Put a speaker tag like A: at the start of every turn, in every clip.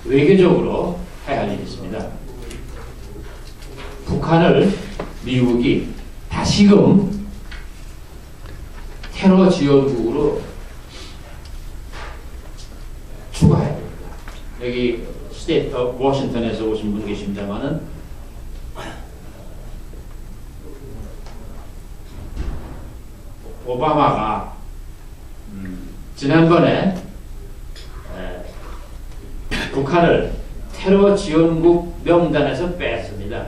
A: 외교적으로 해야 할 일이 있습니다. 북한을 미국이 다시금 테러 지원국으로 추가해야 됩니다. 여기 스테이트 워싱턴에서 오신 분 계십니다만은 오바마가 지난번에 북한을 테러 지원국 명단에서 뺐습니다.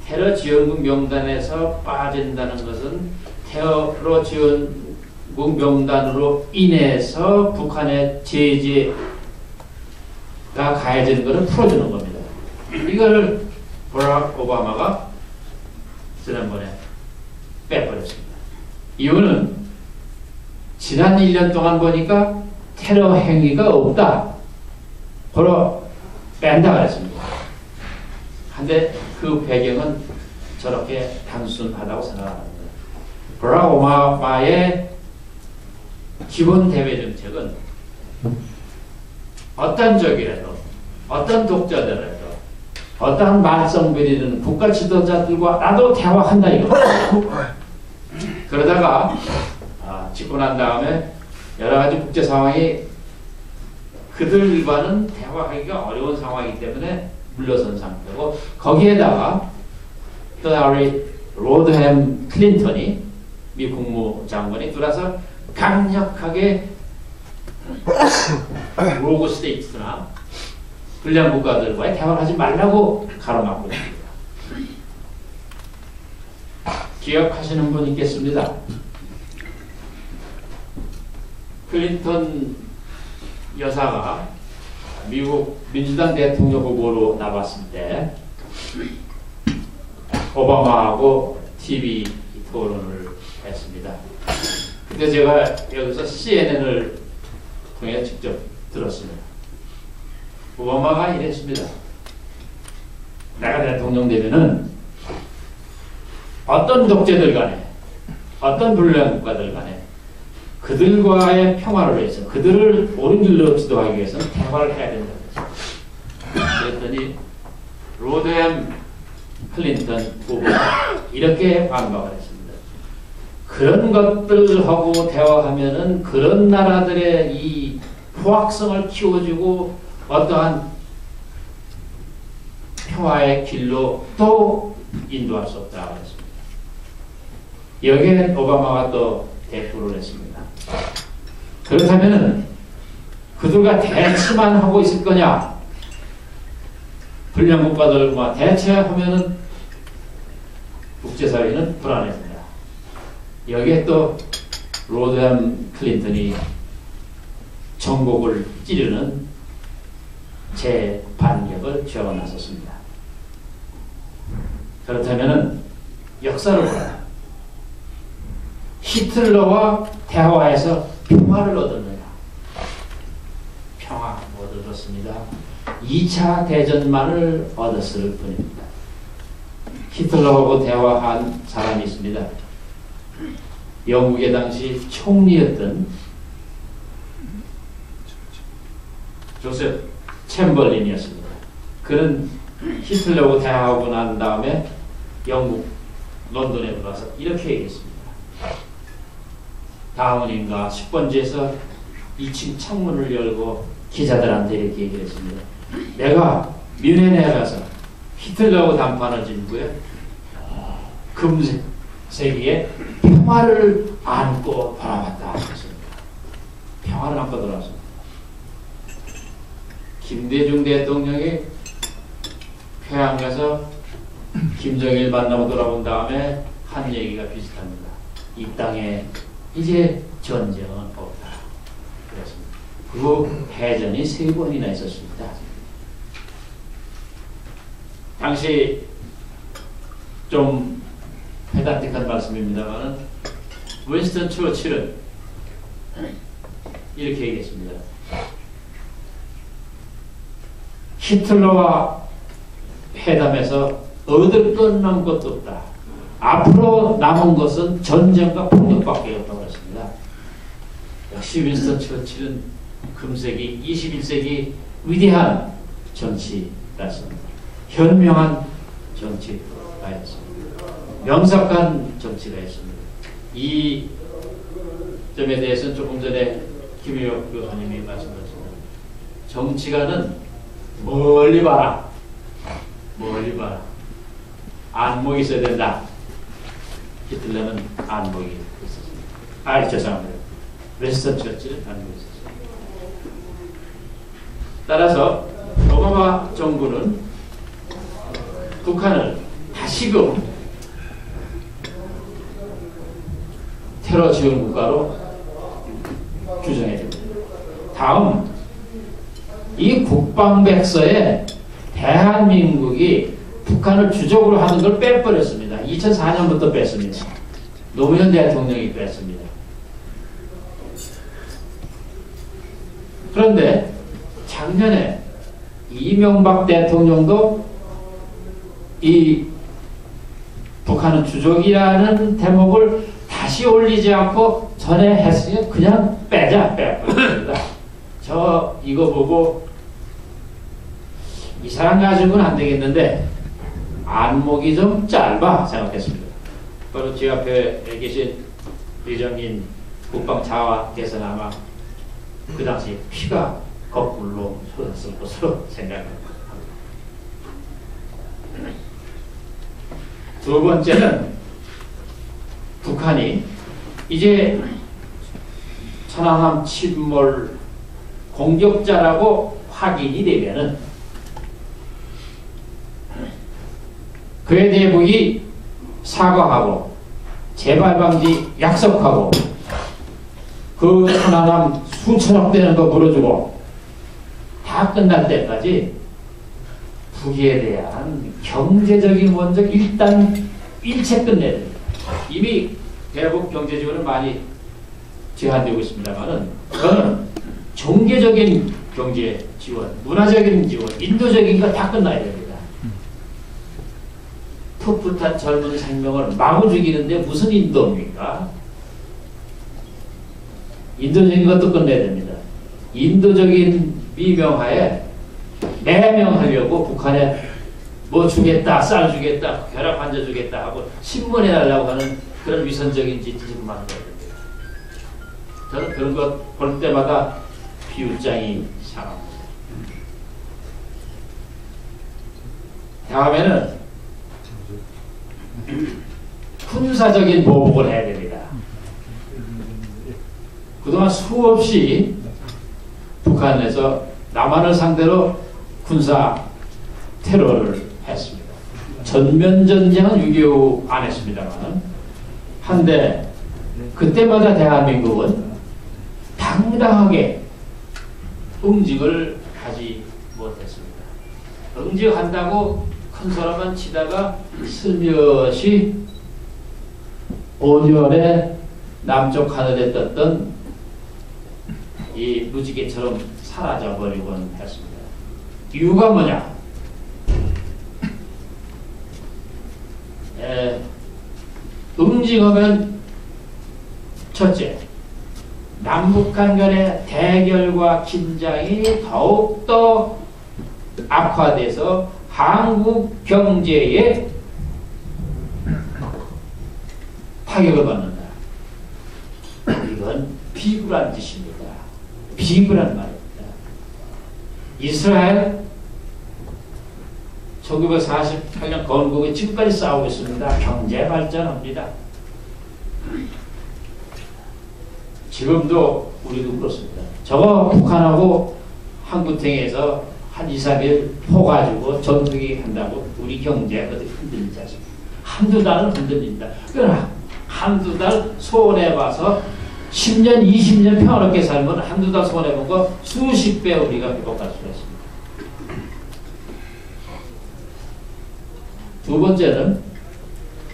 A: 테러 지원국 명단에서 빠진다는 것은 테러 지원국 명단으로 인해서 북한의 제재가 가해지는 것을 풀어주는 겁니다. 이거를 버락 오바마가 지난번에 빼버렸습니다. 이유는 지난 1년 동안 보니까 테러 행위가 없다. 바로 뺀다 그랬습니다. 근데 그 배경은 저렇게 단순하다고 생각합니다. 버락 오바마의 기본 대외 정책은 어떤 적이라도 어떤 독자들라도 어떠한 말썽부리는 국가 지도자들과 나도 대화한다 이거. 그러다가 짓고 난 다음에 여러 가지 국제 상황이 그들과는 대화하기가 어려운 상황이기 때문에 물러선 상태고, 거기에다가 또 우리 로드햄 클린턴이 미 국무장관이 들어서 강력하게 로그 스테이트나 불량 국가들과의 대화를 하지 말라고 가로막고 있습니다. 기억하시는 분 있겠습니다. 클린턴 여사가 미국 민주당 대통령 후보로 나왔을 때 오바마하고 TV 토론을 했습니다. 근데 제가 여기서 CNN을 통해 직접 들었습니다. 오바마가 이랬습니다. 내가 대통령 되면은 어떤 독재들 간에 어떤 불량 국가들 간에 그들과의 평화를 위해서 그들을 옳은 길로 지도하기 위해서는 대화를 해야 된다고 했습니다. 그랬더니 로드햄 클린턴 후보가 이렇게 반박을 했습니다. 그런 것들하고 대화하면은 그런 나라들의 이 포악성을 키워주고 어떠한 평화의 길로 또 인도할 수 없다고 했습니다. 여기에 오바마가 또 대꾸를 했습니다. 그렇다면 그들과 대치만 하고 있을 거냐? 불량 국가들과 대치하면은 국제사회는 불안해집니다. 여기에 또 로드햄 클린턴이 전곡을 찌르는 재반격을 취하고 나섰습니다. 그렇다면 역사를 보라. 히틀러와 대화해서 평화를 얻었느냐? 평화 못 얻었습니다. 2차 대전만을 얻었을 뿐입니다. 히틀러하고 대화한 사람이 있습니다. 영국의 당시 총리였던 조셉 챔벌린이었습니다. 그는 히틀러하고 대화하고 난 다음에 영국 런던에 들어와서 이렇게 얘기했습니다. 다음은인가 10번지에서 2층 창문을 열고 기자들한테 이렇게 얘기를 했습니다. 내가 뮌헨에 가서 히틀러하고 담판을 진후에 금세기에 평화를 안고 돌아왔다 했습니다. 평화를 안고 돌아왔습니다. 김대중 대통령이 평양 가서 김정일 만나고 돌아온 다음에 한 얘기가 비슷합니다. 이 땅에 이제 전쟁은 없다. 그렇습니다. 그 해전이 3번이나 있었습니다. 당시 좀 페단틱한 말씀입니다만 윈스턴 처칠은 이렇게 얘기했습니다. 히틀러와 회담에서 얻을 건 남은 것도 없다. 앞으로 남은 것은 전쟁과 폭력밖에 없다고 했습니다. 역시 윈스턴 처칠은 금세기 21세기 위대한 정치라서 현명한 정치가였습니다. 명석한 정치가였습니다. 이 점에 대해서는 조금 전에 김효옥 교수님이 말씀하셨습니다. 정치가는 멀리 봐라. 멀리 봐라. 안목이 있어야 된다. 히틀러는 안목이 있었습니다. 죄송합니다. 웨스턴 처치는 안목이 있었습니다. 따라서 오바마 정부는 북한을 다시금 테러 지원 국가로 규정해 줍니다. 다음, 이 국방백서에 대한민국이 북한을 주적으로 하는 걸 빼버렸습니다. 2004년부터 뺐습니다. 노무현 대통령이 뺐습니다. 그런데 작년에 이명박 대통령도 이 북한은 주적이라는 대목을 다시 올리지 않고 전에 했으니 그냥 빼버렸습니다. 저 이거 보고 이 사람 가지고는 안 되겠는데 안목이 좀 짧아 생각했습니다. 바로 제 앞에 계신 의정인 국방자와께서는 아마 그 당시 피가 거꾸로 솟았을 것으로 생각합니다. 두 번째는 북한이 이제 천안함 침몰 공격자라고 확인이 되면은 그에 대해 북이 사과하고 재발 방지 약속하고 그 천안함 수천억 되는 거 물어주고 다 끝날 때까지 북에 대한 경제적인 원적 일단 일체 끝내야 됩니다. 이미 대북 경제 지원은 많이 제한되고 있습니다만은 저는 종교적인 경제 지원, 문화적인 지원, 인도적인 거 다 끝나야 됩니다. 풋풋한 젊은 생명을 마구 죽이는데 무슨 인도입니까? 인도적인 것도 끝내야 됩니다. 인도적인 미명하에 매명하려고 북한에 뭐 주겠다, 쌀 주겠다, 혈압 환자 주겠다 하고 신문에 달라고 하는 그런 위선적인 짓을 하는 겁니다. 저는 그런 것 볼 때마다 비웃장이 상합니다. 다음에는 군사적인 보복을 해야 됩니다. 그동안 수없이 북한에서 남한을 상대로 군사 테러를 했습니다. 전면전쟁은 6.25 안 했습니다만 한데 그때마다 대한민국은 당당하게 응징을 하지 못했습니다. 응징한다고 큰 소리만 치다가 슬며시 5년에 남쪽 하늘에 떴던 이 무지개처럼 사라져버리곤 했습니다. 이유가 뭐냐? 응징하면 첫째, 남북한 간의 대결과 긴장이 더욱더 악화돼서 한국 경제에 타격을 받는다. 이건 비굴한 짓입니다. 비굴한 말입니다. 이스라엘 1948년 건국에 지금까지 싸우고 있습니다. 경제 발전합니다. 지금도 우리도 그렇습니다. 저거 북한하고 한구탱에서 한 2, 3일 포 가지고 전투기 한다고 우리 경제가 어디 흔들리지 않습니까? 한두 달은 흔들린다. 그러나 한두 달 손해봐서 10년, 20년 평화롭게 살면 한두 달 손해본 거 수십 배 우리가 회복할 수가 있습니다. 두 번째는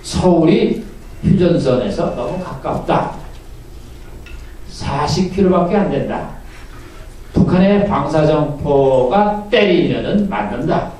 A: 서울이 휴전선에서 너무 가깝다. 40km밖에 안 된다. 북한의 방사정포가 때리면은 맞는다.